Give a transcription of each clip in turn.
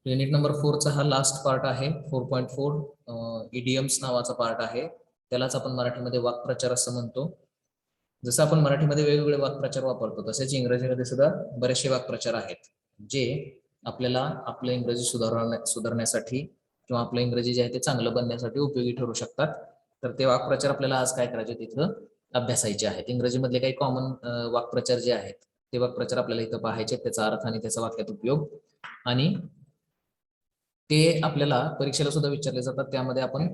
Unit number 4चा हा last part आहे. 4.4 idioms नावाचा पार्ट आहे. त्यालाच आपण मराठीमध्ये वाक्प्रचार असं म्हणतो. जसं आपण मराठीमध्ये वेगवेगळे वाक्प्रचार वापरतो तसेच इंग्रजीमध्ये सुद्धा बरेचसे वाक्प्रचार आहेत जे आपल्याला आपलं इंग्रजी सुधारण्यासाठी किंवा आपलं इंग्रजी जे आहे ते चांगलं बनण्यासाठी उपयोगी ठरू शकतात. तर ते वाक्प्रचार आपल्याला आज काय करायचे तिथं अभ्यासायचे आहेत. इंग्रजीमधले काही कॉमन वाक्प्रचार जे आहेत ते वाक्प्रचार आपल्याला इथं पाहायचे, त्याचा अर्थ आणि त्याचा वाक्यात उपयोग, आणि ते आपल्याला परीक्षेला सुद्धा विचारले जातात. त्यामध्ये आपण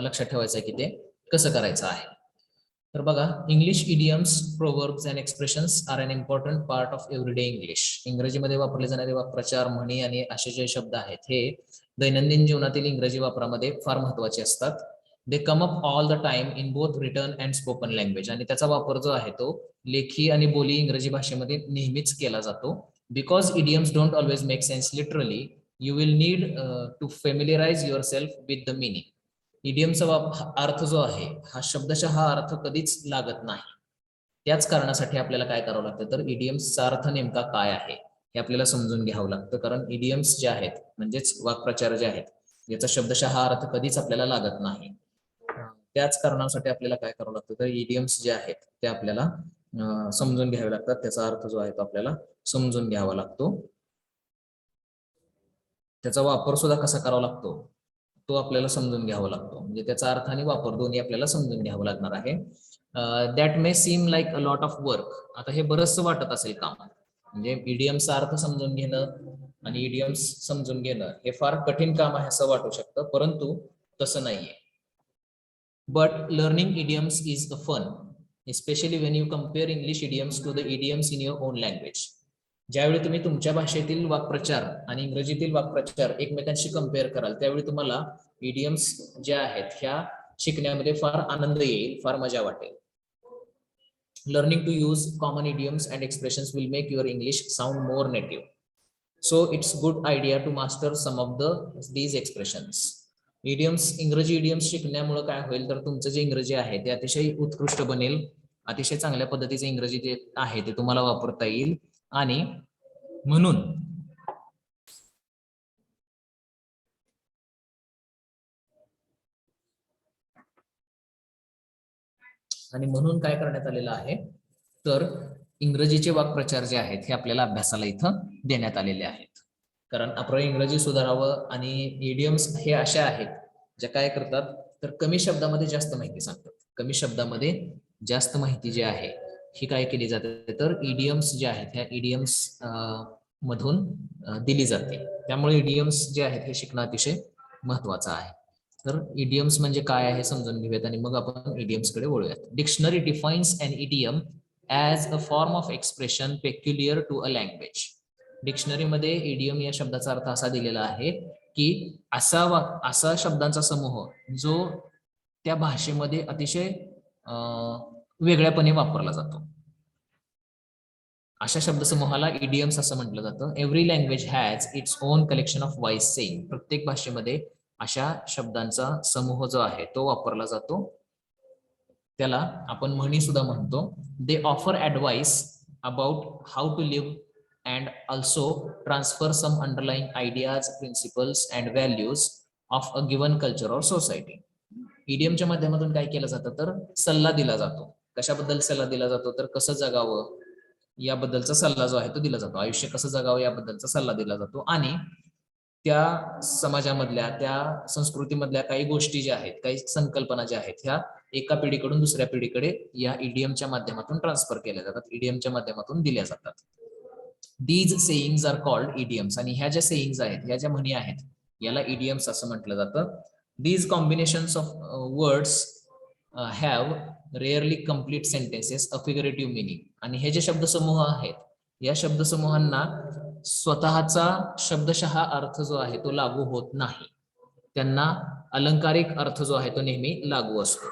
लक्षात ठेवायचं आहे की ते कसं करायचं आहे. तर बघा, English idioms, proverbs and expressions are an important part of everyday English. इंग्रजीमध्ये वापरले जाणारे वाक्प्रचार, म्हणी आणि असे जे शब्द आहेत हे दैनंदिन जीवनातील इंग्रजी वापरामध्ये फार महत्वाचे असतात. They come up all the time in both written and spoken language. आणि त्याचा वापर जो आहे तो लेखी आणि बोली इंग्रजी भाषेमध्ये नेहमीच केला जातो. Because idioms don't always make sense literally, you will need to familiarize yourself with the meaning. इडियमचा अर्थ जो आहे हा शब्दशः अर्थ कधीच लागत नाही. त्याच कारणासाठी आपल्याला काय करावं लागतं, तर इडियम्सचा अर्थ नेमका काय आहे हे आपल्याला समजून घ्यावं लागतं. कारण इडियम्स जे आहेत म्हणजेच वाक्प्रचार जे आहेत याचा शब्दशः अर्थ कधीच आपल्याला लागत नाही. त्याच कारणासाठी आपल्याला काय करावं लागतं, तर इडियम्स जे आहेत ते आपल्याला समजून घ्यावे लागतात. त्याचा अर्थ जो आहे तो आपल्याला समजून घ्यावा लागतो. त्याचा वापर सुद्धा कसा करावा लागतो तो आपल्याला समजून घ्यावा लागतो. म्हणजे त्याचा अर्थ आणि वापर दोन्ही आपल्याला समजून घ्यावं लागणार आहे. That may seem like a lot of work. आता हे बरंचसं वाटत असेल काम, म्हणजे इडियमचा अर्थ समजून घेणं आणि इडियम्स समजून घेणं हे फार कठीण काम आहे असं वाटू शकतं, परंतु तसं नाहीये. But learning idioms is a fun, especially when you compare English idioms to the idioms in your own language. ज्यावेळी तुम्ही तुमच्या भाषेतील वाक्प्रचार आणि इंग्रजीतील वाक्प्रचार एकमेकांशी कम्पेअर कराल त्यावेळी तुम्हाला इडियम्स ज्या आहेत ह्या शिकण्यामध्ये फार आनंद येईल, फार मजा वाटेल. Learning to use common idioms and expressions will make your English sound more native. So it's good idea to master some of these expressions. Idioms, इंग्रजी इडियम्स शिकण्यामुळे काय होईल, तर तुमचं जे इंग्रजी आहे ते अतिशय उत्कृष्ट बनेल. अतिशय चांगल्या पद्धतीचे इंग्रजी जे आहे ते तुम्हाला वापरता येईल. आणि म्हणून काय करण्यात आलेलं आहे, तर इंग्रजीचे वाक्प्रचार जे आहेत हे आपल्याला अभ्यासाला इथं देण्यात आलेले आहेत. कारण आपलं इंग्रजी सुधारावं आणि इडियम्स हे अशा आहेत ज्या काय करतात, तर कमी शब्दामध्ये जास्त माहिती सांगतात. कमी शब्दामध्ये जास्त माहिती जी आहे ही काय केली जाते, तर इडियम्स जे आहेत ह्या इडियम्स मधून दिली जाते. त्यामुळे इडियम्स जे आहेत हे शिकणं अतिशय महत्वाचं आहे. तर इडियम्स म्हणजे काय आहे समजून घेऊयात आणि मग आपण इडियम्स कडे वळूयात. Dictionary defines an idiom as a form of expression peculiar to a language. डिक्शनरीमध्ये इडियम या शब्दाचा अर्थ असा दिलेला आहे की असा शब्दांचा समूह जो त्या भाषेमध्ये अतिशय वेगळ्यापणे वापरला जातो. अशा शब्दसमूहाला इडियम्स असं म्हटलं जातं. Every language has its own collection of wise saying. प्रत्येक भाषेमध्ये अशा शब्दांचा समूह जो आहे तो वापरला जातो. त्याला आपण म्हणी सुद्धा म्हणतो. They offer advice about how to live and also transfer some underlying ideas, principles and values of a given culture or society. इडियमच्या माध्यमातून काय केलं जातं, तर सल्ला दिला जातो. कशाबद्दल सल्ला दिला जातो, तर कसं जगावं याबद्दलचा सल्ला जो आहे तो दिला जातो. आयुष्य कसं जगावं याबद्दलचा सल्ला दिला जातो. आणि त्या समाजामधल्या, त्या संस्कृतीमधल्या काही गोष्टी ज्या आहेत, काही संकल्पना ज्या आहेत ह्या एका पिढीकडून दुसऱ्या पिढीकडे या इडियमच्या माध्यमातून ट्रान्सफर केल्या जातात, इडियमच्या माध्यमातून दिल्या जातात. These sayings are called idioms. आणि ह्या ज्या सेइंग्स आहेत, ह्या ज्या म्हणी आहेत याला इडियम्स असं म्हटलं जातं. These combinations of words have rarely complete sentences a figurative meaning. आणि हे जे शब्दसमूह आहेत या शब्दसमूहांना स्वतःचा शब्दशः अर्थ जो आहे तो लागू होत नाही. त्यांना अलंकारिक अर्थ जो आहे तो नेहमी लागू असतो.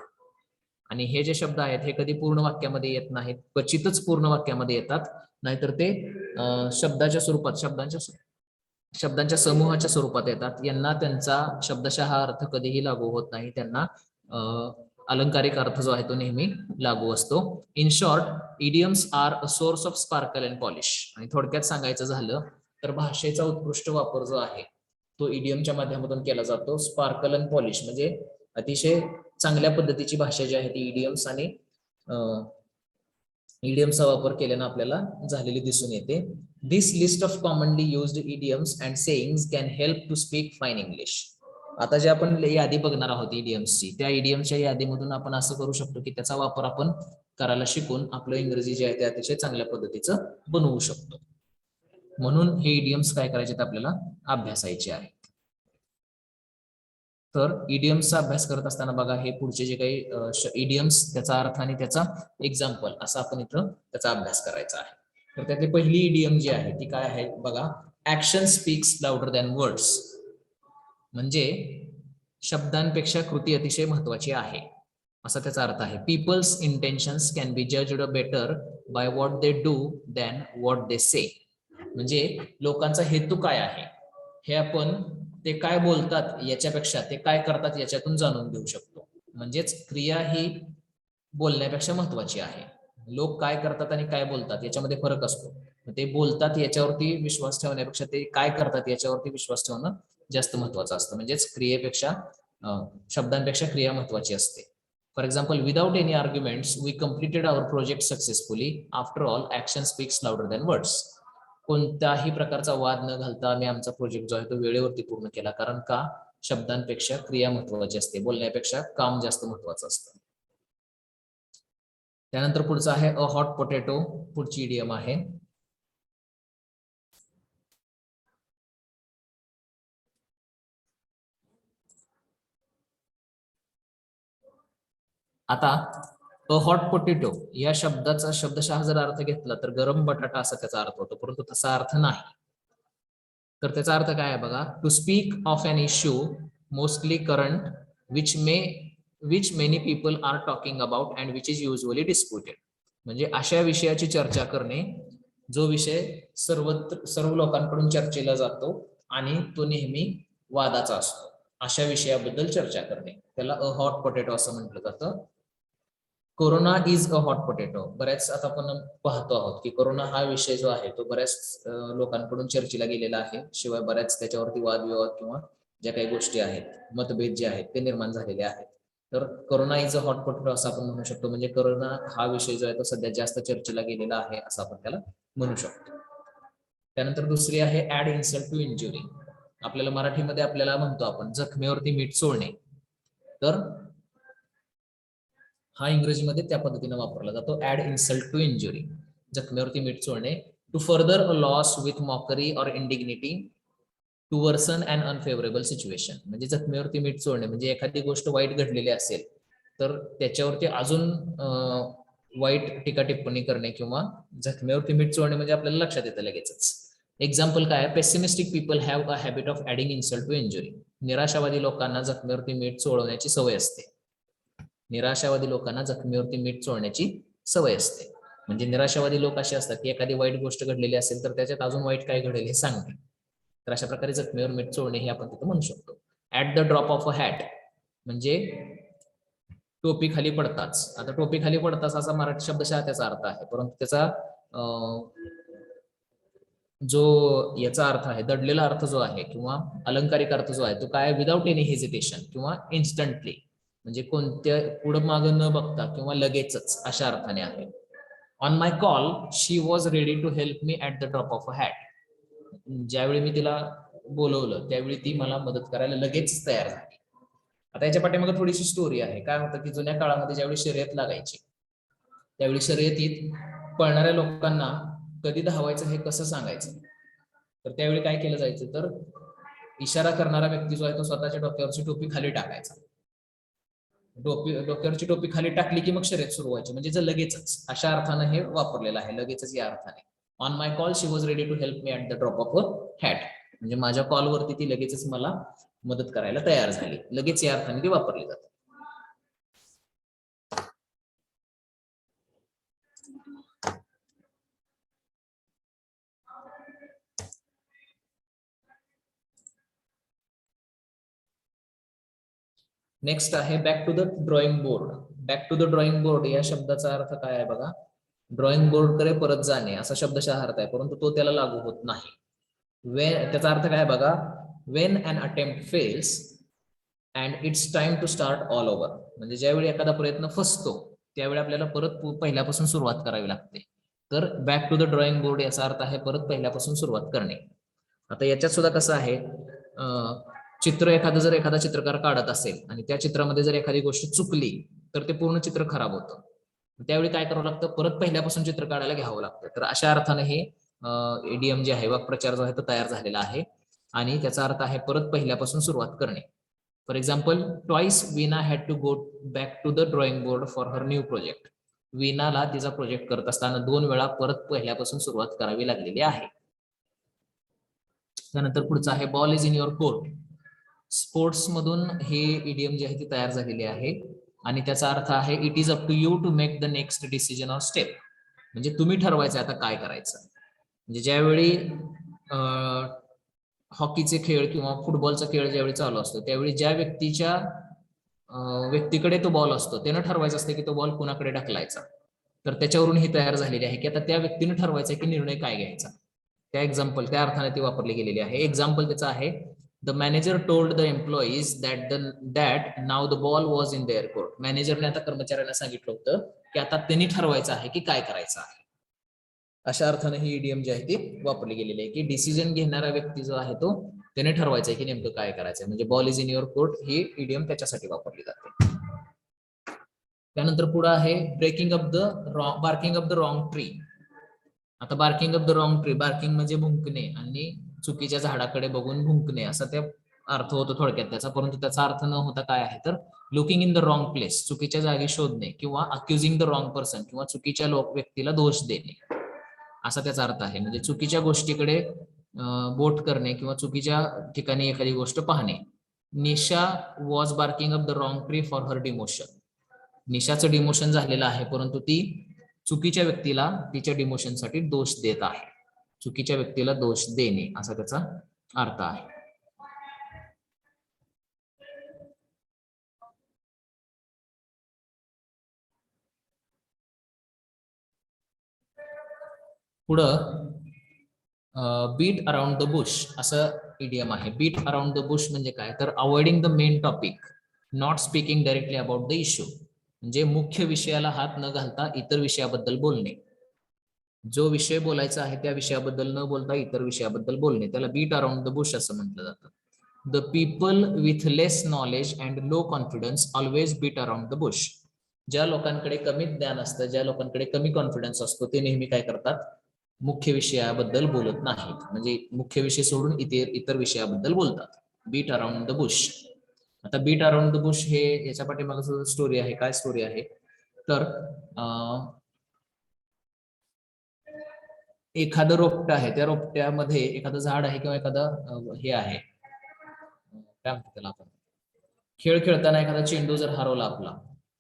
आणि हे जे शब्द आहेत हे कधी पूर्ण वाक्यामध्ये येत नाहीत, क्वचितच पूर्ण वाक्यामध्ये येतात. नाहीतर ते शब्दाच्या स्वरूपात, शब्दांच्या समूहाच्या स्वरूपात येतात. यांना त्यांचा शब्दशः अर्थ कधीही लागू होत नाही. त्यांना अलंकारिक अर्थ जो आहे तो नेहमी लागू असतो. In short, idioms are a source of sparkle and polish. आणि थोडक्यात सांगायचं झालं तर भाषेचा उत्कृष्ट वापर जो आहे तो इडियमच्या माध्यमातून केला जातो. स्पार्कल अँड पॉलिश म्हणजे अतिशय चांगल्या पद्धतीची भाषा जी आहे ती इडियम्स आणि इडियमचा वापर केल्यानं आपल्याला झालेली दिसून येते. This list of commonly used idioms and sayings can help to speak fine English. आता जे आपण यादी बघणार आहोत इडियम्सची, त्या इडियम्सच्या यादीमधून आपण असं करू शकतो की त्याचा वापर आपण करायला शिकून आपलं इंग्रजी जे आहे ते अतिशय चांगल्या पद्धतीचं बनवू शकतो. म्हणून हे इडियम्स काय करायचे आपल्याला अभ्यासायचे आहेत. तर इडियम्सचा अभ्यास करत असताना बघा हे पुढचे जे काही इडियम्स, त्याचा अर्थ आणि त्याचा एक्झाम्पल असं आपण इथं त्याचा अभ्यास करायचा आहे. तर त्यातली पहिली इडियम जी आहे ती काय आहे बघा, action speaks louder than words. म्हणजे शब्दांपेक्षा कृती अतिशय महत्वाची आहे असा त्याचा अर्थ आहे. People's intentions can be judged better by what they do than what they say. म्हणजे लोकांचा हेतू काय आहे हे आपण ते काय बोलतात याच्यापेक्षा ते काय करतात याच्यातून जाणून घेऊ शकतो. म्हणजेच क्रिया ही बोलण्यापेक्षा महत्वाची आहे. लोक काय करतात आणि काय बोलतात याच्यामध्ये फरक असतो. ते बोलतात याच्यावरती विश्वास ठेवण्यापेक्षा ते काय करतात याच्यावरती विश्वास ठेवणं जास्त महत्वाचं असतं. म्हणजेच क्रियेपेक्षा शब्दांपेक्षा क्रिया महत्वाची असते. For example, without any arguments we completed our project successfully. After all action speaks louder than words. कोणत्याही प्रकारचा वाद न घालता आम्ही आमचा प्रोजेक्ट जो आहे तो वेळेवरती पूर्ण केला. कारण का, शब्दांपेक्षा क्रिया महत्वाची असते, बोलण्यापेक्षा काम जास्त महत्वाचं असतं. त्यानंतर पुढचं आहे अ हॉट पोटॅटो. पुढची इडियम आहे. आता अ हॉट पोटॅटो या शब्दाचा शब्दशः जर अर्थ घेतला तर गरम बटाटा असा त्याचा अर्थ होतो, परंतु तसा अर्थ नाही. तर त्याचा अर्थ काय आहे बघा, to speak of an issue mostly current which many people are talking about and which is usually disputed. म्हणजे अशा विषयाची चर्चा करणे जो विषय सर्व लोकांकडून चर्चेला जातो आणि तो नेहमी वादाचा असतो. अशा विषयाबद्दल चर्चा करणे त्याला अ हॉट पोटॅटो असं म्हटलं जातं. Corona is a hot potato. बऱ्याच आता आपण पाहतो आहोत की कोरोना हा विषय जो आहे तो बऱ्याच लोकांकडून चर्चेला गेलेला आहे. शिवाय बऱ्याच त्याच्यावरती वादविवाद किंवा ज्या काही गोष्टी आहेत, मतभेद जे आहेत ते निर्माण झालेले आहेत. तर corona is a hot potato असं आपण म्हणू शकतो. म्हणजे कोरोना हा विषय जो आहे तो सध्या जास्त चर्चेला गेलेला आहे असं आपण त्याला म्हणू शकतो. त्यानंतर दुसरी आहे ऍड इन्सल्ट टू इंजुरी. आपल्याला मराठीमध्ये आपल्याला म्हणतो आपण जखमेवरती मीठ चोळणे. तर हा इंग्रजीमध्ये त्या पद्धतीने वापरला जातो, ऍड इन्सल्ट टू इंजुरी, जखमेवरती मीठ चोळणे. To further a loss with mockery or indignity to worsen and unfavourable situation. म्हणजे जखमेवरती मीठ चोळणे म्हणजे एखादी गोष्ट वाईट घडलेली असेल तर त्याच्यावरती अजून वाईट टीका टिप्पणी करणे किंवा जखमेवरती मीठ चोळणे म्हणजे आपल्याला लक्षात येतं लगेचच. एक्झाम्पल काय, pessimistic people have a habit of adding insult to injury. निराशावादी लोकांना जखमेवरती मीठ चोळवण्याची सवय असते. निराशावादी लोकांना जखमेवरती मीठ चोळण्याची सवय असते. म्हणजे निराशावादी लोक असे असतात की एखादी वाईट गोष्ट घडलेली असेल तर त्याच्यात अजून वाईट काय घडेल हे सांगते. तर अशा प्रकारे जखमेवर मीठ चोळणे हे आपण तिथं म्हणू शकतो. At the drop of a hat म्हणजे टोपी खाली पडताच. आता टोपी खाली पडताच असा मराठी शब्दशः त्याचा अर्थ आहे, परंतु त्याचा जो याचा अर्थ आहे, दडलेला अर्थ जो आहे किंवा अलंकारिक अर्थ जो आहे तो काय, विदाउट एनी हेजिटेशन किंवा इन्स्टंटली, म्हणजे कोणत्या पुढं मागं न बघता किंवा लगेचच अशा अर्थाने आहे. On my call she was ready to help me at the drop of a hat. ज्यावेळी मी तिला बोलवलं त्यावेळी ती मला मदत करायला लगेच तयार झाली. आता याच्या पाठीमागे थोडीशी स्टोरी आहे. काय होतं की जुन्या काळामध्ये ज्यावेळी शर्यत लागायची त्यावेळी शर्यतीत पळणाऱ्या लोकांना कधी धावायचं हे कसं सांगायचं, तर त्यावेळी काय केलं जायचं, तर इशारा करणारा व्यक्ती जो आहे तो स्वतःच्या डोक्यावरची टोपी खाली टाकायचा. डोक्यावरची टोपी खाली टाकली की मग शर्यत सुरू व्हायची. म्हणजे जे लगेचच अशा अर्थानं हे वापरलेलं आहे, लगेचच या अर्थाने. On my call she was ready to help me at the drop of a hat, म्हणजे माझ्या कॉलवरती ती लगेचच मला मदत करायला तयार झाली. लगेच या अर्थाने ती वापरली जाते. नेक्स्ट आहे back to the drawing board. Back to the drawing board या शब्दाचा अर्थ काय आहे बघा, ड्रॉइंग बोर्डकडे परत जाणे असा शब्दशः अर्थ आहे, परंतु तो त्याला लागू होत नाही. त्याचा अर्थ काय बघा, when an attempt fails and it's time to start all over. म्हणजे ज्यावेळी एखादा प्रयत्न फसतो त्यावेळी आपल्याला परत पहिल्यापासून सुरुवात करावी लागते. तर back to the drawing board याचा अर्थ आहे परत पहिल्यापासून सुरुवात करणे. आता याच्यात सुद्धा कसं आहे, चित्र एखादा चित्रकार काढत असेल आणि त्या चित्रामध्ये जर एखादी गोष्ट चुकली तर ते पूर्ण चित्र खराब होतं. त्यावेळी काय करावं लागतं, परत पहिल्यापासून चित्र काढायला घ्यावं लागतं. तर अशा अर्थाने हे एडीएम जे आहे, वाक्प्रचार जो आहे तो तयार झालेला आहे आणि त्याचा अर्थ आहे परत पहिल्यापासून सुरुवात करणे. For example, twice Veena had to go back to the drawing board for her new project. वीनाला तिचा प्रोजेक्ट करत असताना 2 वेळा परत पहिल्यापासून सुरुवात करावी लागलेली आहे. त्यानंतर पुढचं आहे ball is in your court. Sports मधून हे इडियम जे आहे ते तयार झालेले आहे आणि त्याचा अर्थ आहे it is up to you to make the next decision or step. म्हणजे तुम्ही ठरवायचं आता काय करायचं. म्हणजे ज्यावेळी हॉकीचे खेळ किंवा फुटबॉलचा खेळ ज्यावेळी चालू असतो त्यावेळी ज्या व्यक्तीकडे तो बॉल असतो त्यानं ठरवायचं असतं की तो बॉल कुणाकडे ढकलायचा. तर त्याच्यावरून ही तयार झालेली आहे की आता त्या व्यक्तीने ठरवायचं की निर्णय काय घ्यायचा. त्या अर्थाने ती वापरली गेलेली आहे. एक्झाम्पल त्याचं आहे, the manager told the employees that now the ball was in their court. मॅनेजरने आता कर्मचाऱ्यांना सांगितलं होतं की आता त्यांनी ठरवायचं आहे की काय करायचं आहे. अशा अर्थाने ही ईडीएम जी आहे ती वापरली गेलेली आहे की डिसिजन घेणारा व्यक्ती जो आहे तो त्याने ठरवायचं आहे की नेमकं काय करायचंय. म्हणजे ball is in your court ही ईडीएम त्याच्यासाठी वापरली जाते. त्यानंतर पुढे आहे barking up the wrong tree. आता barking up the wrong tree, barking म्हणजे भुंकणे आणि चुकीच्या झाडाकडे बघून भुंकणे असा ते अर्थ होतो थोडक्यात त्याचा. परंतु त्याचा अर्थ न होता काय आहे तर looking in the wrong place, चुकीच्या जागी शोधणे किंवा अक्युजिंग द रॉंग पर्सन किंवा चुकीच्या व्यक्तीला दोष देणे असा त्याचा अर्थ आहे. म्हणजे चुकीच्या गोष्टीकडे बोट करणे किंवा चुकीच्या ठिकाणी एखादी गोष्ट पाहणे. Nisha was barking up the wrong tree for her demotion. निशाचं डिमोशन झालेलं आहे परंतु ती चुकीच्या व्यक्तीला तिच्या डिमोशनसाठी दोष देत आहे. चुकीच्या व्यक्तीला दोष देणे असा त्याचा अर्थ आहे. पुढं बीट अराउंड द बुश असं इडियम आहे. बीट अराउंड द बुश म्हणजे काय तर avoiding the main topic, not speaking directly about the issue. म्हणजे मुख्य विषयाला हात न घालता इतर विषयाबद्दल बोलणे. जो विषय बोलायचा आहे त्या विषयाबद्दल न बोलता इतर विषयाबद्दल बोलणे त्याला बीट अराउंड द बुश असं म्हटलं जातं. The people with less knowledge and low confidence always beat around the bush. ज्या लोकांकडे कमी ज्ञान असतं, ज्या लोकांकडे कमी कॉन्फिडन्स असतो ते नेहमी काय करतात, मुख्य विषयाबद्दल बोलत नाहीत. म्हणजे मुख्य विषय सोडून इतर विषयाबद्दल बोलतात. Beat around the bush. आता बीट अराउंड द बुश हे याच्या पाठीमागे स्टोरी आहे. काय स्टोरी आहे तर एखादं रोपट आहे, त्या रोपट्यामध्ये एखादं झाड आहे किंवा एखादं हे आहे, काय म्हणतो त्याला आपण, खेळ खेळताना एखादा चेंडू जर हरवला, आपला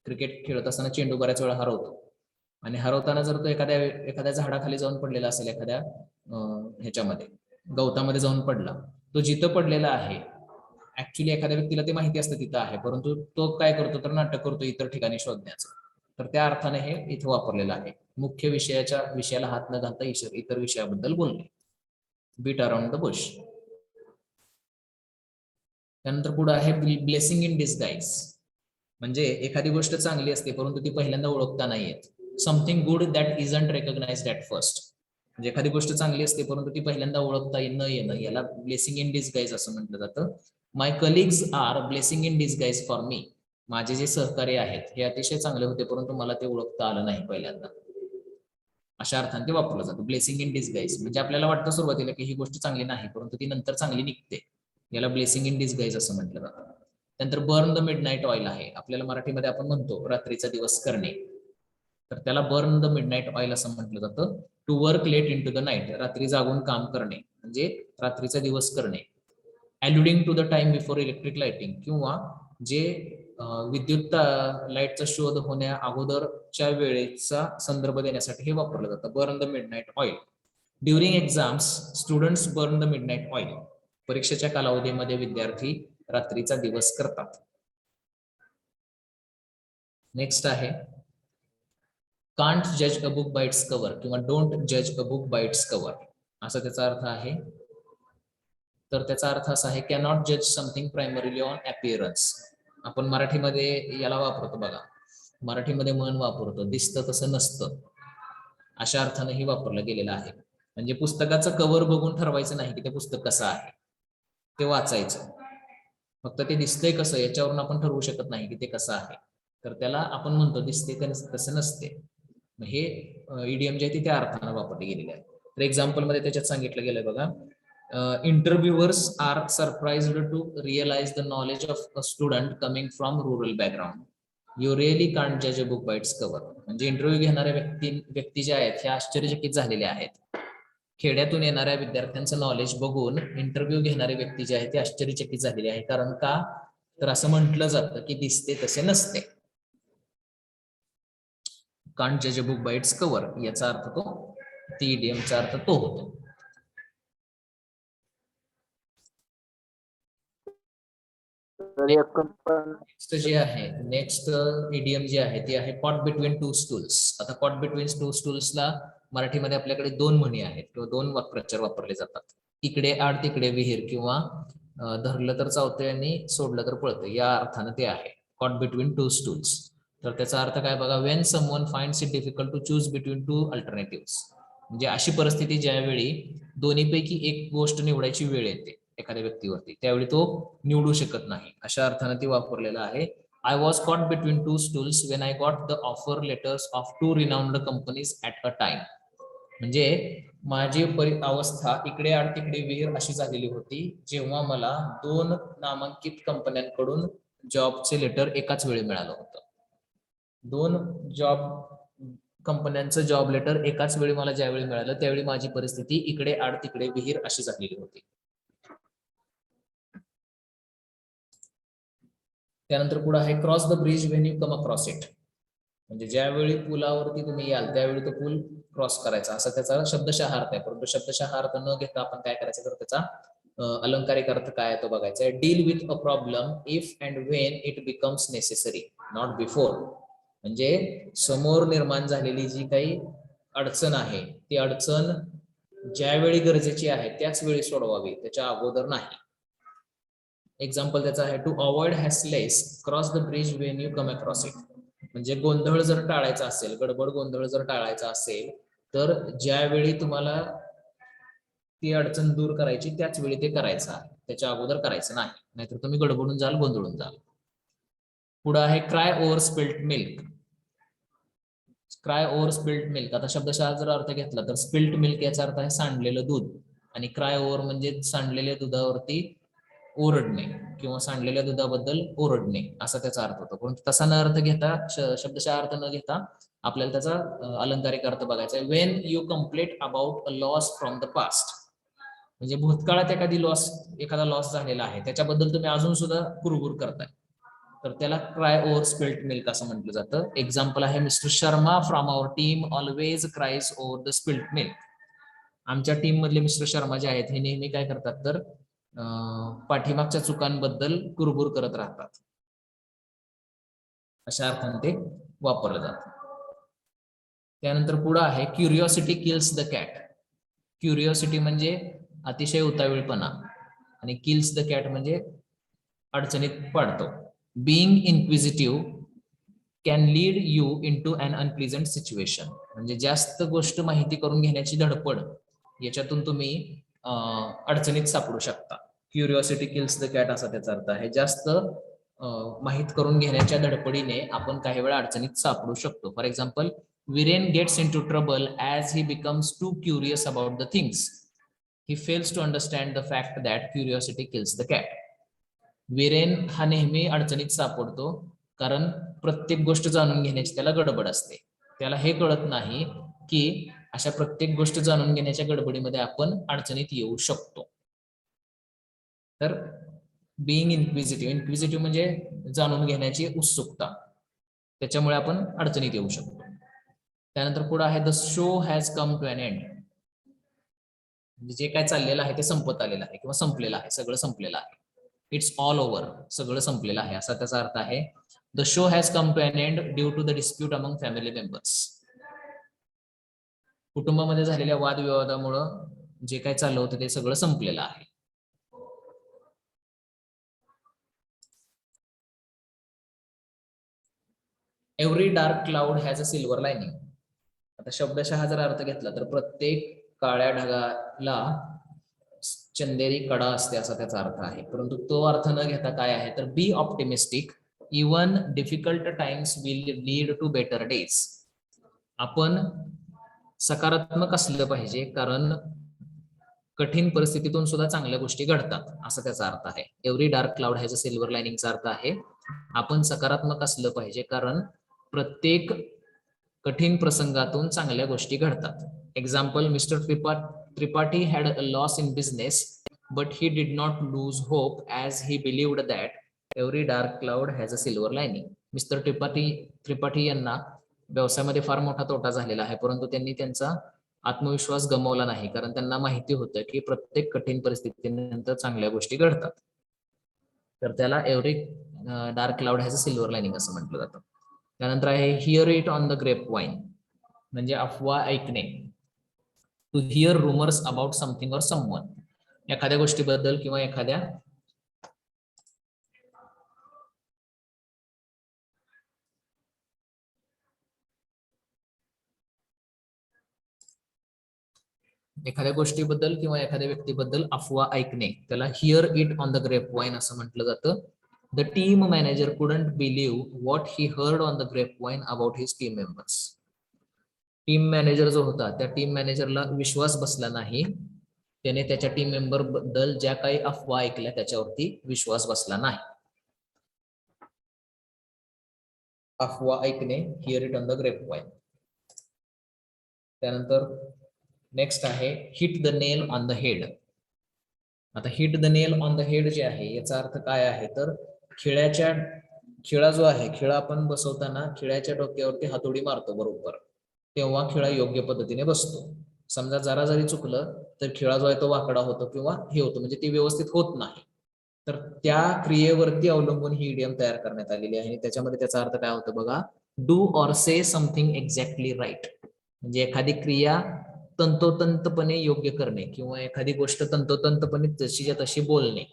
क्रिकेट खेळत असताना चेंडू बऱ्याच वेळा हरवतो आणि हरवताना जर तो एखाद्या झाडाखाली जाऊन पडलेला असेल, एखाद्या ह्याच्यामध्ये गवतामध्ये जाऊन पडला, तो जिथं पडलेला आहे ऍक्च्युली एखाद्या व्यक्तीला ते माहिती असतं तिथं आहे, परंतु तो काय करतो तर नाटक करतो इतर ठिकाणी शोधण्याचं. तर त्या अर्थाने हे इथं वापरलेलं आहे. मुख्य विषयाला हात न घालता इतर विषयाबद्दल बोलणे. Beat around the bush. त्यानंतर पुढे आहे ब्लेसिंग इन डिसगाईज. म्हणजे एखादी गोष्ट चांगली असते परंतु ती पहिल्यांदा ओळखता नाही येत. Something good that isn't recognised at first. म्हणजे एखादी गोष्ट चांगली असते परंतु ती पहिल्यांदा ओळखता न येणं याला ब्लेसिंग इन डिसगाईज असं म्हटलं जातं. My colleagues are blessing in disguise for me. माझे जे सहकारी आहेत हे अतिशय चांगले होते परंतु मला ते ओळखता आलं नाही पहिल्यांदा. अशा अर्थाने ते वापरलं जातं ब्लेसिंग इन डिसगाईज. म्हणजे आपल्याला वाटतं सुरुवातीला की ही गोष्ट चांगली नाही परंतु ती नंतर चांगली निघते. याला ब्लेसिंग इन डिसगाईज असं म्हटलं जातं. त्यानंतर बर्न द मिडनाईट ऑइल आहे. आपल्याला मराठीमध्ये आपण म्हणतो रात्रीचा दिवस करणे, तर त्याला बर्न द मिडनाईट ऑइल असं म्हटलं जातं. To work late into the night. रात्री जागून काम करणे म्हणजे रात्रीचा दिवस करणे. Alluding to the time before electric lighting. किंवा जे विद्युत लाईटचा शोध होण्या अगोदरच्या वेळेचा संदर्भ देण्यासाठी हे वापरलं जातं. Burn the midnight oil. During exams students burn the midnight oil. परीक्षेच्या कालावधीमध्ये विद्यार्थी रात्रीचा दिवस करतात. नेक्स्ट आहे कांट जज a book by it's cover किंवा डोंट जज a book by it's cover असा त्याचा अर्थ आहे. तर त्याचा अर्थ असा आहे कॅनॉट जज समथिंग प्रायमरीली ऑन अपिअरन्स. आपण मराठीमध्ये याला वापरतो बघा, मराठीमध्ये म्हण वापरतो, दिसतं तसं नसतं, अशा अर्थानेही वापरलं गेलेलं आहे. म्हणजे पुस्तकाचं कव्हर बघून ठरवायचं नाही की ते पुस्तक कसं आहे, ते वाचायचं. फक्त ते दिसतंय कसं याच्यावरून आपण ठरवू शकत नाही की ते कसं आहे. तर त्याला आपण म्हणतो दिसते तसं नसते. हे इडियम जे आहे ते त्या अर्थानं वापरले गेलेले आहे. तर एक्झाम्पल मध्ये त्याच्यात सांगितलं गेलंय बघा, interviewers are surprised to realize the knowledge of a student coming from rural background. You really can't judge a book by its cover. म्हणजे इंटरव्ह्यू घेणाऱ्या व्यक्ती ज्या आहेत ह्या आश्चर्यचकित झालेल्या आहेत. खेड्यातून येणाऱ्या विद्यार्थ्यांचं नॉलेज बघून इंटरव्ह्यू घेणारे व्यक्ती जे आहे ते आश्चर्यचकित झालेले आहे. कारण का, तर असं म्हटलं जातं की दिसते तसे नसते. कांट जज a book by it's cover याचा अर्थ तो, ती इडियमचा अर्थ तो होतो. नेक्स्ट जे आहे, नेक्स्ट इडियम जे आहे ते आहे कॉट बिटवीन टू स्टूल्स. आता कॉट बिटवीन टू स्टूल्सला मराठीमध्ये आपल्याकडे दोन म्हणी आहेत किंवा दोन वाक्प्रचार वापरले जातात. इकडे आड तिकडे विहीर, किंवा धरलं तर चावतंय आणि सोडलं तर पळतंय, या अर्थानं ते आहे कॉट बिटवीन टू स्टूल्स. तर त्याचा अर्थ काय बघा, when someone finds it difficult to choose between two alternative. म्हणजे अशी परिस्थिती ज्यावेळी दोन्हीपैकी एक गोष्ट निवडायची वेळ येते एखाद्या व्यक्तीवरती, त्यावेळी तो निवडू शकत नाही, अशा अर्थानं ती वापरलेलं आहे. I was caught between two stools when I got the offer letters of two renowned companies at a time. म्हणजे माझी अवस्था इकडे आड तिकडे विहीर अशी झालेली होती जेव्हा मला दोन नामांकित कंपन्यांकडून जॉबचे लेटर एकाच वेळी मिळालं होतं. दोन जॉब कंपन्यांचं जॉब लेटर एकाच वेळी मला ज्यावेळी मिळालं त्यावेळी माझी परिस्थिती इकडे आड तिकडे विहीर अशी झालेली होती. त्यानंतर पुढे आहे cross the bridge when you come across it. म्हणजे ज्यावेळी पुलावरती तुम्ही याल त्यावेळी तो पूल क्रॉस करायचा, असा त्याचा शब्दशः अर्थ आहे. परंतु शब्दशः अर्थ न घेता आपण काय करायचं, तर त्याचा अलंकारिक अर्थ काय आहे तो बघायचा आहे. Deal with a problem if and when it becomes necessary, not before. म्हणजे समोर निर्माण झालेली जी काही अडचण आहे ती अडचण ज्यावेळी गरजेची आहे त्याच वेळी सोडवावी, त्याच्या अगोदर नाही. एक्झाम्पल त्याचा आहे to avoid hassles cross the bridge when you come across it. म्हणजे गोंधळ जर टाळायचा असेल, गडबड गोंधळ जर टाळायचा असेल, तर ज्यावेळी तुम्हाला ती अडचण दूर करायची त्याच वेळी ते करायचं आहे, त्याच्या अगोदर करायचं नाही, नाहीतर तुम्ही गडबडून जाल, गोंधळून जाल. पुढे आहे cry over spilled milk. Cry over spilled milk, आता शब्दशः जर अर्थ घेतला तर स्पिल्ड मिल्क याचा अर्थ आहे सांडलेलं दूध, आणि क्राय ओव्हर म्हणजे सांडलेल्या दुधावरती ओरडणे किंवा सांडलेल्या दुधाबद्दल ओरडणे असा त्याचा अर्थ होतो. पण तसा न अर्थ घेता, शब्दशः अर्थ न घेता आपल्याला त्याचा अलंकारिक अर्थ बघायचा आहे. When you complain about a loss from the past. म्हणजे भूतकाळात एखादा लॉस झालेला आहे त्याच्याबद्दल तुम्ही अजून सुद्धा कुरबुर करताय, तर त्याला क्राय ओव्हर स्पिल्ड मिल्क असं म्हटलं जातं. एक्झाम्पल आहे mister Sharma from our team always cries over the spilled milk. आमच्या टीम मधले मिस्टर शर्मा जे आहेत हे नेहमी काय करतात, तर पाठीमागच्या चुकांबद्दल कुरबुर करत राहतात, अशा अर्थाने ते वापरलं जातं. त्यानंतर पुढे आहे curiosity kills the cat. Curiosity म्हणजे अतिशय उतावीळपणा, आणि किल्स द कॅट म्हणजे अडचणीत पाडतो. Being inquisitive can lead you into an unpleasant situation. म्हणजे जास्त गोष्ट माहिती करून घेण्याची धडपड याच्यातून तुम्ही अडचणीत सापडू शकता. क्युरिओसिटी किल्स द कॅट असा त्याचा अर्थ आहे. जास्त माहित करून घेण्याच्या धडपडीने आपण काही वेळा अडचणीत सापडू शकतो. For example, Viren gets into trouble as he becomes too curious about the things. He fails to understand the fact that curiosity kills the cat. Viren हा नेहमी अडचणीत सापडतो कारण प्रत्येक गोष्ट जाणून घेण्याची त्याला गडबड असते. त्याला हे कळत नाही की अशा प्रत्येक गोष्ट जाणून घेण्याच्या गडबडीमध्ये आपण अडचणीत येऊ शकतो. तर बीइंग इन्क्विजिटिव्ह म्हणजे जाणून घेण्याची उत्सुकता, त्याच्यामुळे आपण अडचणीत येऊ शकतो. त्यानंतर पुढे आहे the show has come to an end. म्हणजे जे काय चाललेलं आहे ते संपत आलेलं आहे किंवा संपलेलं आहे, सगळं संपलेलं आहे. इट्स ऑल ओव्हर, सगळं संपलेलं आहे असा त्याचा अर्थ आहे. The show has come to an end due to the dispute among family members. कुटुंबामध्ये झालेल्या वादविवादामुळं जे काय चाललं होतं ते सगळं संपलेलं आहे. Every dark cloud has a silver lining. आता शब्दशः जर अर्थ घेतला तर प्रत्येक काळ्या ढगाला चंदेरी कडा असते असा त्याचा अर्थ आहे. परंतु तो अर्थ न घेता काय आहे तर be optimistic, even difficult times will lead to better days. आपण सकारात्मक असलं पाहिजे कारण कठीण परिस्थितीतून सुद्धा चांगल्या गोष्टी घडतात असा त्याचा अर्थ आहे. Every dark cloud has a silver लाइनिंगचा अर्थ आहे आपण सकारात्मक असलं पाहिजे कारण प्रत्येक कठीण प्रसंगातून चांगल्या गोष्टी घडतात. Example, mister Tripathi had a loss in business but he did not lose hope as he believed that every dark cloud has a silver lining. Mister Tripathi यांना व्यवसायामध्ये फार मोठा तोटा झालेला आहे परंतु त्यांनी त्यांचा आत्मविश्वास गमावला नाही कारण त्यांना माहिती होतं की प्रत्येक कठीण परिस्थितीनंतर चांगल्या गोष्टी घडतात. तर त्याला every dark cloud has a silver lining असं म्हटलं जातं. त्यानंतर आहे hear it on the grapevine, म्हणजे अफवा ऐकणे. To hear rumours about something or someone, एखाद्या गोष्टीबद्दल किंवा एखाद्या गोष्टीबद्दल किंवा एखाद्या व्यक्तीबद्दल अफवा ऐकणे त्याला hear it on the grapevine असं म्हटलं जातं. The team manager couldn't believe what he heard on the grapevine about his team members. Team manager जो होता त्या टीम मॅनेजरला विश्वास बसला नाही, त्याने त्याच्या टीम मेंबर बद्दल ज्या काही अफवा ऐकल्या त्याच्यावरती विश्वास बसला नाही. अफवा ऐकणे, hear it on the grapevine. त्यानंतर नेक्स्ट आहे hit the nail on the head. आता hit the nail on the head जे आहे याचा अर्थ काय आहे तर खिळा जो आहे, खिळा आपण बसवताना खिळ्याच्या डोक्यावरती हातोडी मारतो बरोबर, तेव्हा खिळा योग्य पद्धतीने बसतो. समजा जरा जरी चुकलं तर खिळा जो आहे तो वाकडा होतो किंवा हे होतो, म्हणजे ती व्यवस्थित होत नाही. तर त्या क्रियेवरती अवलंबून ही इडियम तयार करण्यात आलेली आहे आणि त्याच्यामध्ये त्याचा अर्थ काय होतो बघा, do or say something exactly right, म्हणजे एखादी क्रिया तंतोतंतपणे योग्य करणे किंवा एखादी गोष्ट तंतोतंतपणे जशीच्या तशी बोलणे.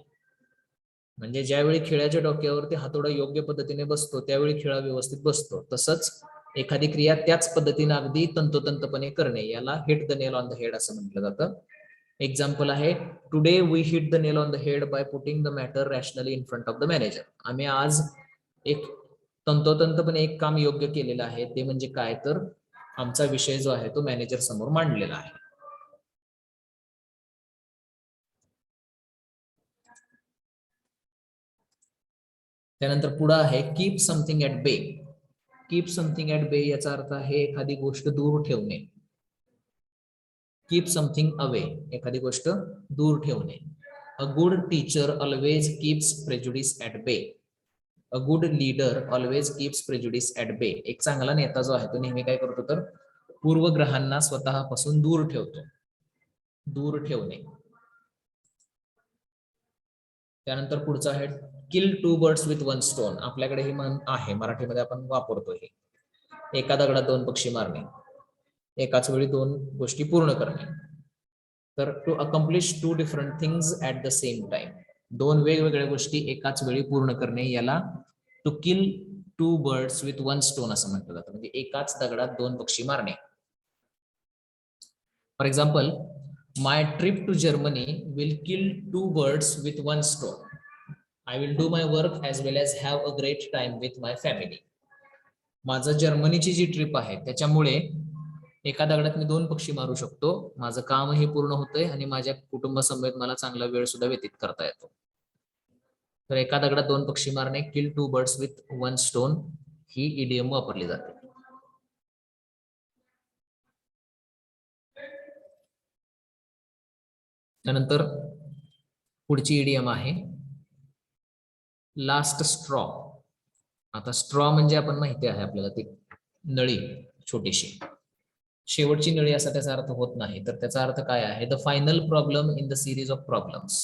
म्हणजे ज्यावेळी खिळ्याच्या डोक्यावरती हातोडा योग्य पद्धतीने बसतो त्यावेळी खिळा व्यवस्थित बसतो, तसंच एखादी क्रिया त्याच पद्धतीने अगदी तंतोतंतपणे करणे याला hit the nail on the head असं म्हटलं जातं. एक्झाम्पल आहे, today we hit the nail on the head by putting the matter rationally in front of the manager. आम्ही आज एक तंतोतंतपणे एक काम योग्य केलेलं आहे, ते म्हणजे काय तर आमचा विषय जो आहे तो मॅनेजर समोर मांडलेला आहे. त्यानंतर पुढे आहे कीप समथिंग ऍट बे. कीप समथिंग ऍट बे याचा अर्थ आहे एखादी गोष्ट दूर ठेवणे. कीप समथिंग अवे, एखादी गोष्ट दूर ठेवणे. A good teacher always keeps prejudice at bay. A good leader always keeps prejudice at bay. एक चांगला नेता जो आहे तो नेहमी काय करतो तर पूर्वग्रहांना स्वतःपासून दूर ठेवतो. दूर ठेवणे. त्यानंतर पुढचं आहे kill two birds with one stone. आपल्याकडे ही म्हण आहे, मराठीमध्ये आपण वापरतो हे. एका दगडात दोन पक्षी मारणे, एकाच वेळी दोन गोष्टी पूर्ण करणे. तर to accomplish two different things at the same time, दोन वेगवेगळ्या गोष्टी एकाच वेळी पूर्ण करणे याला to kill two birds with one stone असं म्हटलं जातं, म्हणजे एकाच दगडात दोन पक्षी मारणे. For example, my trip to Germany will kill two birds with one stone. I will do my work as well as have a great time with my family. माझं जर्मनीची जी ट्रिप आहे त्याच्यामुळे एका दगडात मी दोन पक्षी मारू शकतो, माझं कामही पूर्ण होतंय आणि माझ्या कुटुंबासमवेत मला चांगला वेळ सुद्धा व्यतीत करता येतो. तर एका दगडात दोन पक्षी मारणे, kill two birds with one stone, ही इडियम वापरली जाते. त्यानंतर पुढची इडियम आहे लास्ट स्ट्रॉ. आता स्ट्रॉ म्हणजे आपण माहिती आहे आपल्याला ती नळी छोटीशी, शेवटची नळी असा त्याचा अर्थ होत नाही. तर त्याचा अर्थ काय आहे, the final problem in the series of problems.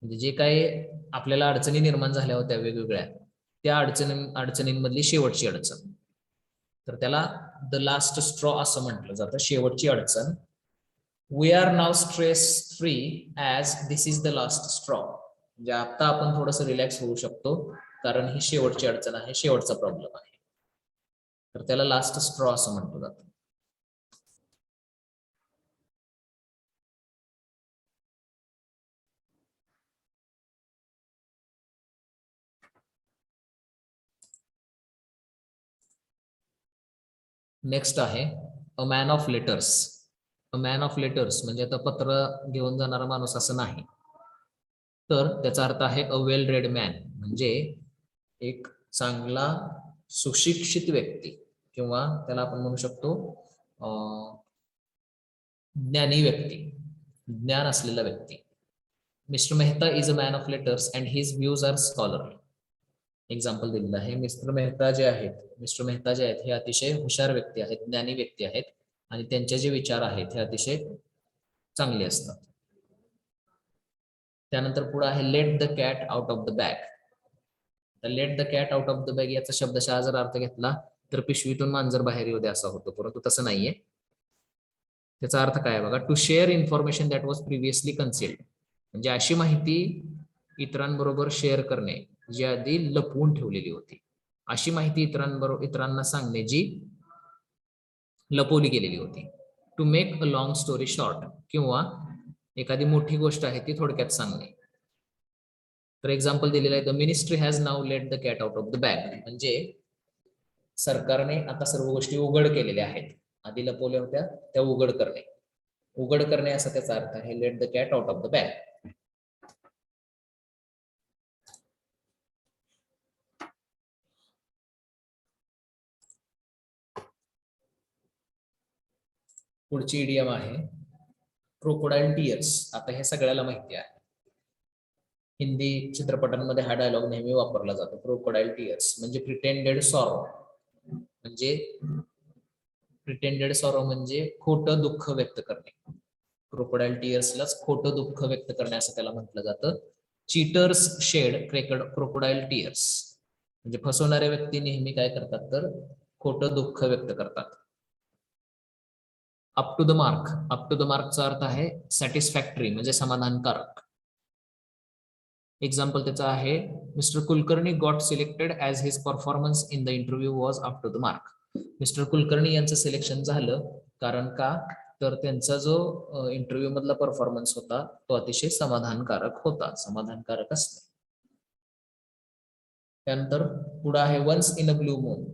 म्हणजे जे काही आपल्याला अडचणी निर्माण झाल्या होत्या वेगवेगळ्या, त्या अडचणींमधली शेवटची अडचण, तर त्याला द लास्ट स्ट्रॉ असं म्हटलं जातं, शेवटची अडचण. We are now stress free as this is the last straw. म्हणजे आता आपण थोडंसं रिलॅक्स होऊ शकतो कारण ही शेवटची अडचण आहे, शेवटचा प्रॉब्लेम आहे. तर त्याला लास्ट स्ट्रॉ असं म्हटलं जातं. नेक्स्ट आहे अ man of letters. A man of letters म्हणजे आता पत्र घेऊन जाणारा माणूस असं नाही, तर त्याचा अर्थ आहे अ वेल रेड मॅन, म्हणजे एक चांगला सुशिक्षित व्यक्ती, किंवा त्याला आपण म्हणू शकतो ज्ञानी व्यक्ती, ज्ञान असलेला व्यक्ती. Mister Mehta is a man of letters and his views are scholarly. Example दिलेलं आहे. मिस्टर मेहता जे आहेत हे अतिशय हुशार व्यक्ती आहेत, ज्ञानी व्यक्ती आहेत, आणि त्यांचे जे विचार आहेत हे अतिशय चांगले असतात. त्यानंतर पुढे आहे let the cat out of the bag. तर let the cat out of the bag याचा शब्दशः जर अर्थ घेतला तर पिशवीतून मांजर बाहेर येऊ दे असा होतो, परंतु तसं नाहीये. त्याचा अर्थ काय बघा, to share information that was previously concealed, म्हणजे अशी माहिती इतरांबरोबर शेअर करणे जी आधी लपवून ठेवलेली होती, अशी माहिती इतरांना सांगणे जी लपवली गेलेली होती. To make a long story short, किंवा एखादी मोठी गोष्ट आहे ती थोडक्यात सांगणे. तर एक्झाम्पल दिलेलं आहे the ministry has now late the cat out of the bag, म्हणजे सरकारने आता सर्व गोष्टी उघड केलेल्या आहेत, आधी लपवल्या होत्या त्या उघड करणे. उघड करणे असा त्याचा अर्थ आहे let the cat out of the bag. पुढची इडियम आहे क्रोकोडाईल टीयर्स. आता हे सगळ्याला माहिती आहे, हिंदी चित्रपटांमध्ये हा डायलॉग नेहमी वापरला जातो. क्रोकोडाईल टीयर्स म्हणजे प्रिटेंडेड सॉरो, म्हणजे खोटं दुःख व्यक्त करणे. क्रोकोडाईल टीयर्सलाच खोटं दुःख व्यक्त करणे असं त्याला म्हटलं जातं. चीटर्स शेड क्रोकोडाईल टीयर्स, म्हणजे फसवणारे व्यक्ती नेहमी काय करतात तर खोटं दुःख व्यक्त करतात. Up to the mark. Up to the मार्कचा अर्थ आहे सॅटिस्फॅक्टरी, म्हणजे समाधानकारक. एक्झाम्पल त्याचा आहे mister Kulkarni got selected as his performance in the interview was up to the mark. Mister Kulkarni यांचं सिलेक्शन झालं कारण का, तर त्यांचा जो इंटरव्ह्यू मधला परफॉर्मन्स होता तो अतिशय समाधानकारक होता, समाधानकारक असणे. त्यानंतर पुढे आहे once in a blue moon.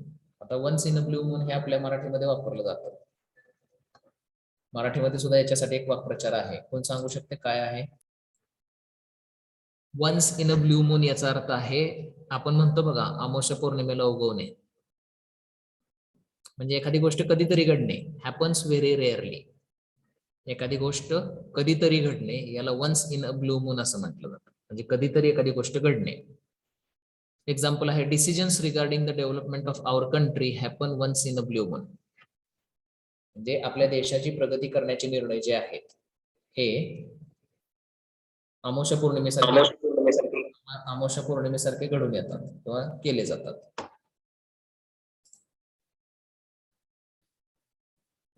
आता once in a blue moon हे आपल्या मराठीमध्ये वापरलं जातं. मराठीमध्ये सुद्धा याच्यासाठी एक वाक्प्रचार आहे, कोण सांगू शकते काय आहे? Once in a blue moon याचा अर्थ आहे, आपण म्हणतो बघा अमावस्या पौर्णिमेला उगवणे, म्हणजे एखादी गोष्ट कधीतरी घडणे, हॅपन्स व्हेरी रेअरली. एखादी गोष्ट कधीतरी घडणे याला once in a blue moon असं म्हटलं जातं, म्हणजे कधीतरी एखादी गोष्ट घडणे. एक्झाम्पल आहे decisions regarding the development of our country happen once in a blue moon, म्हणजे आपल्या देशाची प्रगती करण्याचे निर्णय जे आहेत हे अमावस्या पौर्णिमेसारखे घडून येतात किंवा केले जातात.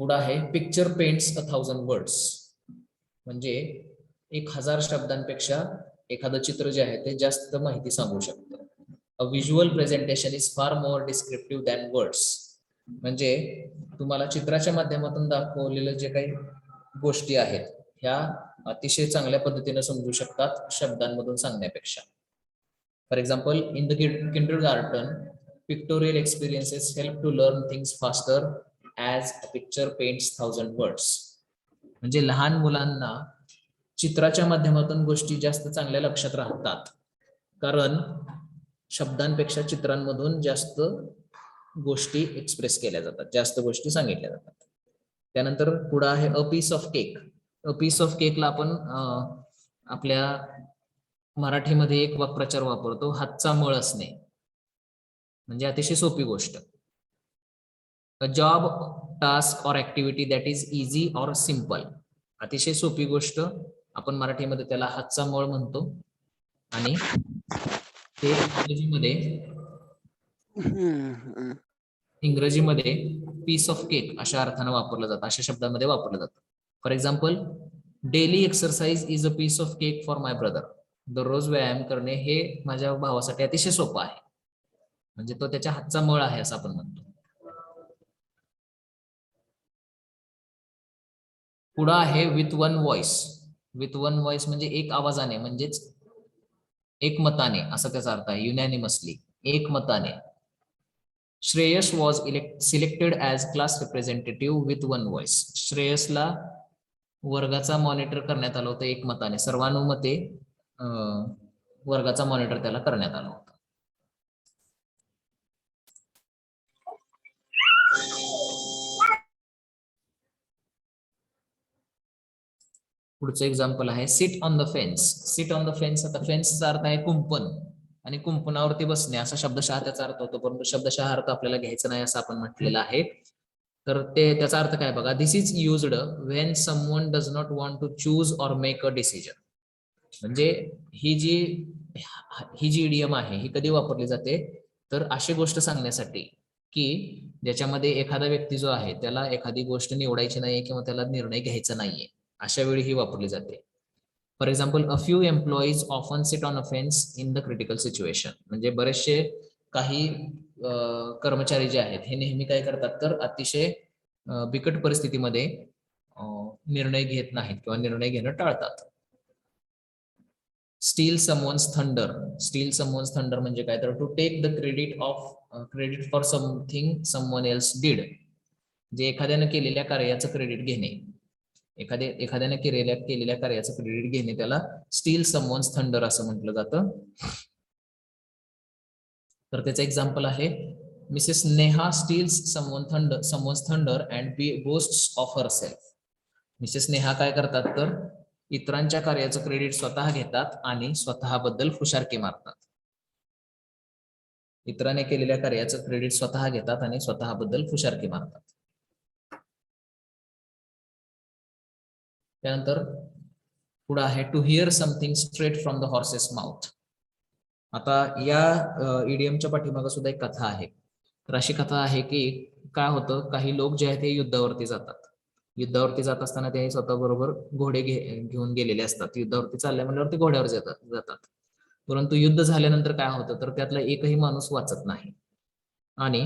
पुढे आहे पिक्चर पेंट्स 1000 वर्ड्स, म्हणजे 1000 शब्दांपेक्षा एखादं चित्र जे आहे ते जास्त माहिती सांगू शकतं. अ visual presentation is far more descriptive than words, म्हणजे तुम्हाला चित्राच्या माध्यमातून दाखवलेलं जे काही गोष्टी आहेत ह्या अतिशय चांगल्या पद्धतीने समजू शकतात शब्दांमधून सांगण्यापेक्षा. For example in the kindergarten pictorial experiences help to learn things faster as a picture paints 1000 words, म्हणजे लहान मुलांना चित्राच्या माध्यमातून गोष्टी जास्त चांगल्या लक्षात राहतात, कारण शब्दांपेक्षा चित्रांमधून जास्त गोष्टी एक्सप्रेस केल्या जातात, जास्त गोष्टी सांगितल्या जातात. त्यानंतर पुढे आहे a piece of cake. A piece of केकला आपण आपल्या मराठीमध्ये एक वाक्प्रचार वापरतो, हातचा मळ असणे, म्हणजे अतिशय सोपी गोष्ट. अ जॉब, टास्क और ऍक्टिव्हिटी दॅट इज इझी और सिंपल, अतिशय सोपी गोष्ट, आपण मराठीमध्ये त्याला हातचा मळ म्हणतो, आणि ते इंग्रजीमध्ये पीस ऑफ केक अशा अर्थानं वापरलं जातं, अशा शब्दांमध्ये वापरलं जातं. For example daily exercise is a piece of cake for my brother, दररोज व्यायाम करणे हे माझ्या भावासाठी अतिशय सोपं आहे, म्हणजे तो त्याच्या हातचा मळ आहे असं आपण म्हणतो. पुढं आहे with one voice. With one voice म्हणजे एक आवाजाने, म्हणजेच एकमताने, असा त्याचा अर्थ आहे. युनॅनिमसली, एकमताने. Shreyas was selected as class representative with one voice. श्रेयसला वर्गाचा मॉनिटर करण्यात आलं होतं एकमताने, सर्वानुमते वर्गाचा मॉनिटर त्याला करण्यात आला होता. पुढचं एक्झाम्पल आहे sit on the fence. Sit on the fence, आता फेन्सचा अर्थ आहे कुंपण, आणि कुंपणावरती बसणे असा शब्दशः त्याचा अर्थ होतो, परंतु शब्दशः अर्थ आपल्याला घ्यायचा नाही असं आपण म्हटलेलं आहे. तर ते त्याचा अर्थ काय बघा, this is used when someone does not want to choose or make a decision. म्हणजे ही जी इडियम आहे ही कधी वापरली जाते, तर अशी गोष्ट सांगण्यासाठी की ज्याच्यामध्ये एखादा व्यक्ती जो आहे त्याला एखादी गोष्ट निवडायची नाहीये किंवा त्याला निर्णय घ्यायचा नाहीये, अशा वेळी ही वापरली जाते. For example, a few employees often sit on a fence in the critical situation. म्हणजे बरेचसे काही कर्मचारी जे आहेत हे नेहमी काय करतात, तर अतिशय बिकट परिस्थितीमध्ये निर्णय घेत नाहीत किंवा निर्णय घेणं टाळतात. Steal someone's thunder. Steal someone's thunder म्हणजे काय, तर to take the credit for something someone else did. जे एखाद्यानं केलेल्या कार्याचं क्रेडिट घेणे, एखाद्याने केलेल्या कार्याचं क्रेडिट घेणे, त्याला स्टील समवन्स थंडर असं म्हटलं जातं. तर त्याचं एक्झाम्पल आहे, Mrs Neha steals someone's thunder and boasts of herself. Mrs Neha काय करतात, तर इतरांच्या कार्याचं क्रेडिट स्वतः घेतात आणि स्वतःबद्दल फुशारकी मारतात. इतरांनी केलेल्या कार्याचं क्रेडिट स्वतः घेतात आणि स्वतःबद्दल फुशारकी मारतात. त्यानंतर पुढे आहे to hear something straight from the horse's mouth. आता या इडियमच्या पाठीमागे सुद्धा एक कथा आहे. तर अशी कथा आहे की काय होतं, काही लोक जे आहेत ते युद्धावरती जातात. युद्धावरती जात असताना ते स्वतः बरोबर घोडे घेऊन गेलेले असतात. युद्धावरती चालल्या म्हणल्यावर ते घोड्यावर जातात. परंतु युद्ध झाल्यानंतर काय होतं, तर त्यातला एकही माणूस वाचत नाही आणि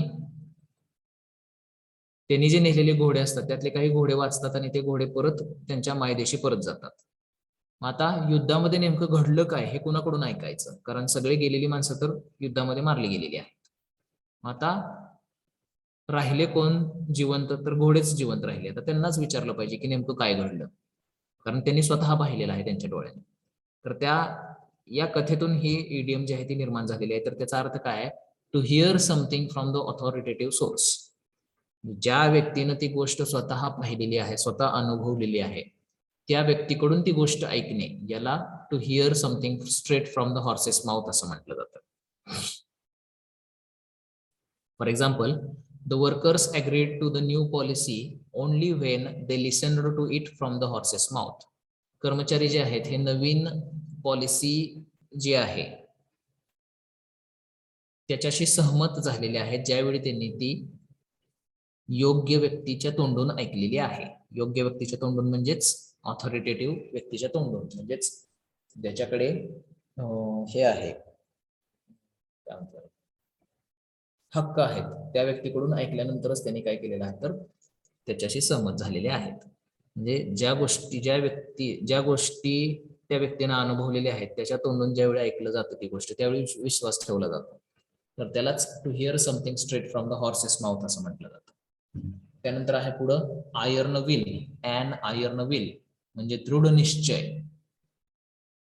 त्यांनी जे नेलेले घोडे असतात त्यातले काही घोडे वाचतात आणि ते घोडे परत त्यांच्या मायदेशी परत जातात. आता युद्धामध्ये नेमकं घडलं काय हे कुणाकडून ऐकायचं, कारण सगळे गेलेली माणसं तर युद्धामध्ये मारली गेलेली आहेत. आता राहिले कोण जिवंत, तर घोडेच जिवंत राहिले. आता त्यांनाच विचारलं पाहिजे की नेमकं काय घडलं, कारण त्यांनी स्वतः पाहिलेलं आहे त्यांच्या डोळ्याने. तर या कथेतून ही इडियम जी आहे ती निर्माण झालेली आहे. तर त्याचा अर्थ काय आहे, to hear something from the authoritative source. ज्या व्यक्तीनं ती गोष्ट स्वतः पाहिलेली आहे, स्वतः अनुभवलेली आहे, त्या व्यक्तीकडून ती गोष्ट ऐकणे, याला to hear something straight from the horse's mouth असं म्हटलं जातं. For example, the workers agreed to the new policy only when they listened to it from the horse's mouth. कर्मचारी जे आहेत हे नवीन पॉलिसी जी आहे त्याच्याशी सहमत झालेले आहेत ज्यावेळी त्यांनी ती योग्य व्यक्तीच्या तोंडून ऐकलेली आहे. योग्य व्यक्तीच्या तोंडून म्हणजेच ऑथॉरिटेटिव्ह व्यक्तीच्या तोंडून, म्हणजेच ज्याच्याकडे हे आहे हक्क आहेत, त्या व्यक्तीकडून ऐकल्यानंतरच त्यांनी काय केलेलं आहे, तर त्याच्याशी सहमत झालेले आहेत. म्हणजे ज्या गोष्टी त्या व्यक्तीने अनुभवलेल्या आहेत त्याच्या तोंडून ज्यावेळी ऐकलं जातं ती गोष्ट, त्यावेळी विश्वास ठेवला जातो. तर त्यालाच to hear something straight from the horse's mouth असं म्हटलं जातं. त्यानंतर आहे पुढं आयर्न विल. आयर्न विल म्हणजे दृढ निश्चय.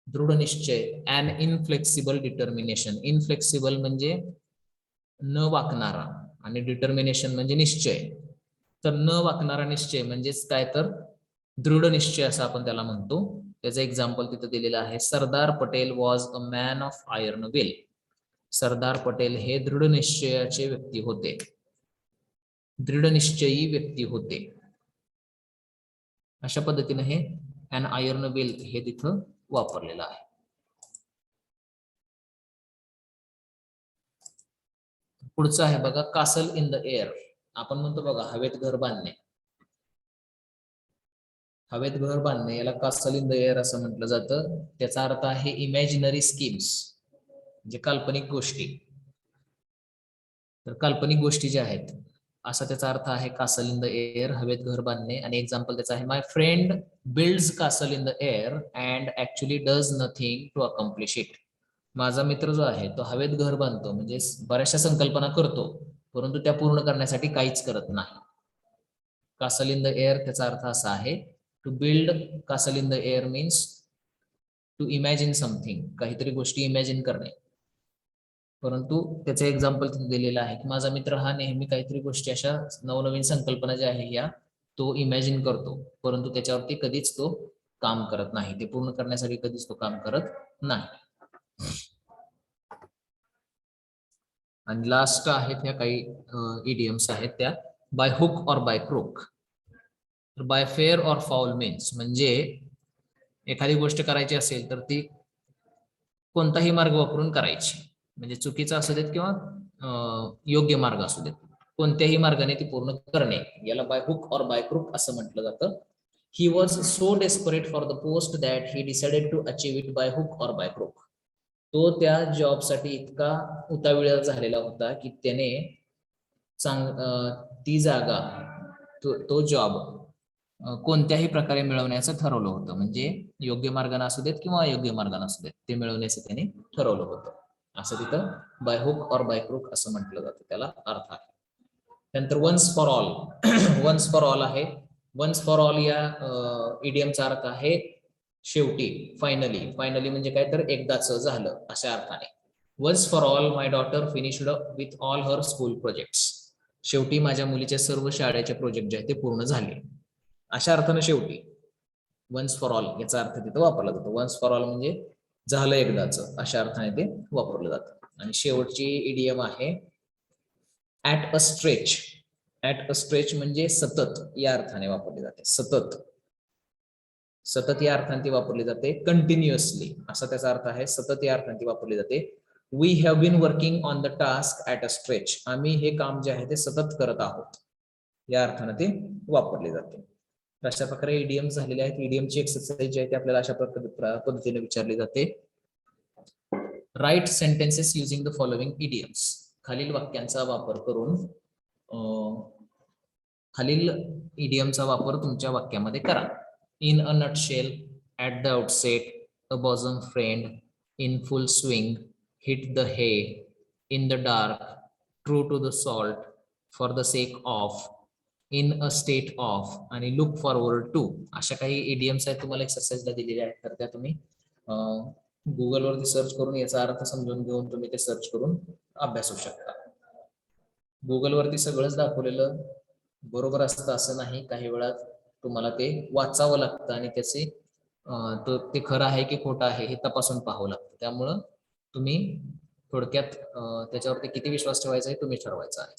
दृढ निश्चय. अन इनफ्लेक्सिबल डिटर्मिनेशन. इनफ्लेक्सिबल म्हणजे न वाकणारा आणि डिटर्मिनेशन म्हणजे निश्चय. तर न वाकणारा निश्चय म्हणजेच काय, तर दृढ निश्चय असं आपण त्याला म्हणतो. त्याचं एक्झाम्पल तिथं दिलेलं आहे, Sardar Patel was a man of iron will. Sardar Patel हे दृढ निश्चयाचे व्यक्ती होते, दृढ निश्चयी व्यक्ती होते. अशा पद्धतीने हे अन आयर्न विल हे तिथं वापरलेलं आहे. पुढचं आहे बघा कासल इन द एअर. आपण म्हणतो बघा हवेत घर बांधणे. हवेत घर बांधणे याला कासल इन द एअर असं म्हटलं जातं. त्याचा अर्थ आहे इमॅजिनरी स्कीम्स, म्हणजे काल्पनिक गोष्टी. तर काल्पनिक गोष्टी ज्या आहेत, असा त्याचा अर्थ आहे कासल इन द एअर, हवेत घर बांधणे. आणि एक्झाम्पल त्याचा आहे my friend builds castle in the air and actually does nothing to accomplish it. माझा मित्र जो आहे तो हवेत घर बांधतो, म्हणजे बऱ्याचशा संकल्पना करतो परंतु त्या पूर्ण करण्यासाठी काहीच करत नाही. कासल इन द एअर त्याचा अर्थ असा आहे to build castle in the air means to imagine something, काहीतरी गोष्टी इमॅजिन करणे. परंतु त्याचे एक्झाम्पल तिथे दिलेलं आहे की माझा मित्र हा नेहमी काहीतरी गोष्टी अशा नवनवीन संकल्पना ज्या आहे या तो इमॅजिन करतो परंतु त्याच्यावरती कधीच तो काम करत नाही, ते पूर्ण करण्यासाठी कधीच तो काम करत नाही. आणि लास्ट आहेत ह्या काही इडियम्स आहेत त्या bye hook or by crook. Bye fair और फाऊल मीन्स म्हणजे एखादी गोष्ट करायची असेल तर ती कोणताही मार्ग वापरून करायची, म्हणजे चुकीचा असू देत किंवा योग्य मार्ग असू देत, कोणत्याही मार्गाने ती पूर्ण करणे, याला by hook or by crook असं म्हटलं जातं. He was so desperate for the post that he decided to achieve it by hook or by crook. तो त्या जॉबसाठी इतका उताविळा झालेला होता की त्याने ती जागा तो जॉब कोणत्याही प्रकारे मिळवण्याचं ठरवलं होतं, म्हणजे योग्य मार्गाने असू देत किंवा अयोग्य मार्गाने असू देत ते मिळवण्याचं त्याने ठरवलं होतं. असं तिथं by hook or by crook असं म्हटलं जातं, त्याला अर्थ आहे. त्यानंतर once for all. Once for all आहे. वन्स फॉर ऑल या इडियमचा अर्थ आहे शेवटी, फायनली. फायनली म्हणजे काय तर एकदाच झालं अशा अर्थाने. Once for all my daughter finished with all her school projects. शेवटी माझ्या मुलीचे सर्व शाळेचे प्रोजेक्ट जे आहेत ते पूर्ण झाले, अशा अर्थाने शेवटी. वन्स फॉर ऑल याचा अर्थ तिथं वापरला जातो. वन्स फॉर ऑल म्हणजे झालं एकदाच अशा अर्थाने ते वापरलं जातं. आणि शेवटची इडियम आहे at a stretch. At a stretch म्हणजे सतत या अर्थाने वापरली जाते. सतत, सतत या अर्थाने ती वापरली जाते. कंटिन्युअसली असा त्याचा अर्थ आहे. सतत या अर्थाने ती वापरली जाते. We have been working on the task at a stretch. आम्ही हे काम जे आहे ते सतत करत आहोत या अर्थाने ते वापरले जाते. अशा प्रकारे इडियम्स झालेले आहेत. इडियमची एक्सरसाइज जी आहे ती आपल्याला अशा पद्धतीने विचारली जाते. Write sentences using the following idioms. खालील वाक्यांचा वापर करून खालील इडियमचा वापर तुमच्या वाक्यामध्ये करा. In a nutshell, at the outset, a bosom friend, in full swing, hit the hay, in the dark, true to the salt, for the sake of, in a state of आणि लुक फॉरवर्ड टू. अशा काही idioms आहेत तुम्हाला एक्सरसाइजला दिलेल्या आहेत, तर त्या तुम्ही गुगलवरती सर्च करून याचा अर्थ समजून घेऊन तुम्ही ते सर्च करून अभ्यासू शकता. गुगलवरती सगळंच दाखवलेलं बरोबर असतं असं नाही, काही वेळा तुम्हाला ते वाचावं लागतं आणि त्याचे ते खरं आहे की खोटं आहे हे तपासून पाहावं लागतं. त्यामुळं तुम्ही थोडक्यात त्याच्यावरती किती विश्वास ठेवायचा आहे तुम्ही ठरवायचा आहे.